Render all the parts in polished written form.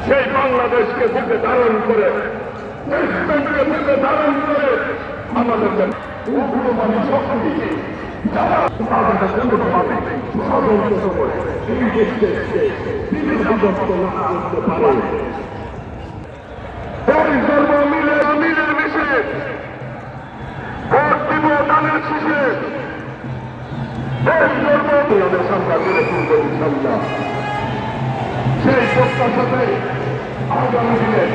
সেই বাংলাদেশকে বুকে ধারণ করে, দেশকে বুকে ধারণ করে আমাদের উগ্রবাদী শক্তি যারা তাদের কোনোভাবে ষড়যন্ত্র করে এই দেশকে বিভক্ত না করতে পারে। এই ধর্ম মিলের মিশে ভোট দিব দানের শেষে এই ধর্ম আমাদের সামনে গড়ে তুলব ইনশাআল্লাহ। সেই প্রত্যাশাতে আগামী দিনে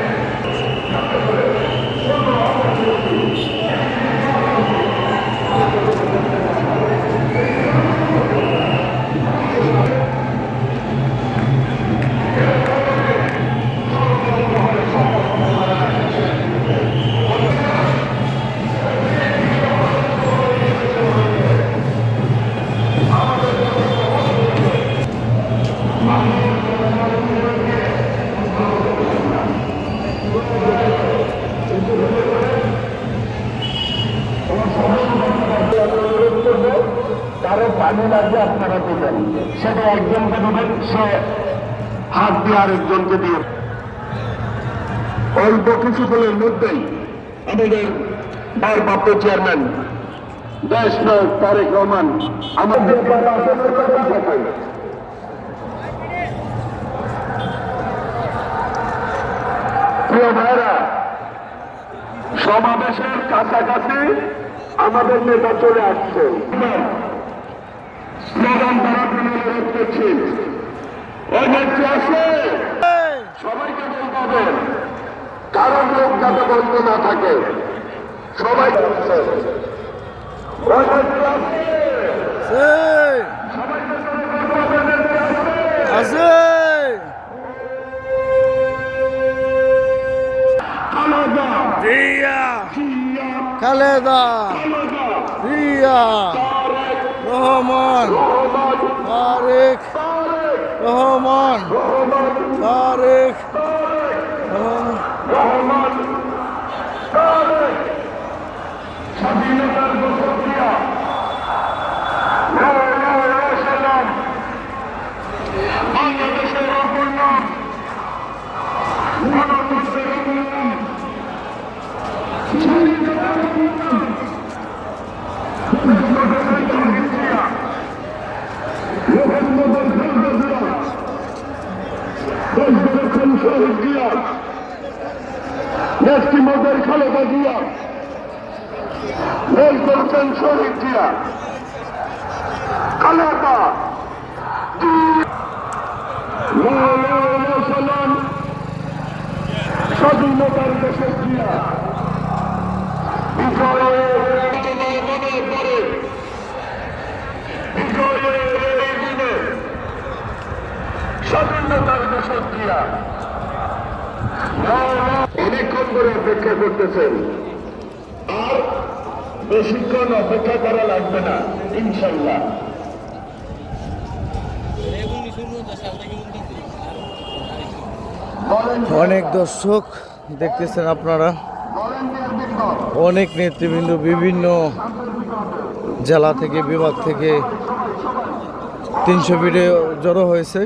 কারো পানি লাগবে আপনারা দিবেন, সেটা একজনকে দিবেন, সে হাত দিয়ে আরেকজনকে দিয়ে। অল্প কিছুক্ষণের মধ্যেই আমাদের ভারপ্রাপ্ত চেয়ারম্যান দেশ নায়ক তারেক রহমান আমাদের প্রিয় ভাইরা, সমাবেশের কাছাকাছি আমাদের নেতা চলে আসছে। স্লোগান তারা অনুরোধ করছি, ওই নেত্রী আসে সবাইকে বলতে হবে, কারণ লোক যাতে বন্ধ না থাকে, সবাই ওই নেত্রী আসে। খালেদা রিয়া রহমান তারেক রহমান তারেক রহমান স্বাধীনতার ঘোষক দিয়া বাংলাদেশের অপর নাম, গণতন্ত্রের অপর নাম, শহীদ জিয়া, নেত্রী মোদের খালেদা জিয়া, দেশ গড়েছেন শহীদ জিয়া, খালেদা সালাম, স্বাধীনতার দেশের জিয়া, স্বাধীনতার দেশের জিয়া অনেকক্ষণ করে অপেক্ষা করতেছেন, আর বেশিক্ষণ অপেক্ষা করা লাগবে না ইনশাল্লাহ। অনেক দর্শক দেখতেছেন আপনারা, অনেক নেতৃবৃন্দ বিভিন্ন জেলা থেকে বিভাগ থেকে 300 ফিটে জড়ো হয়েছে।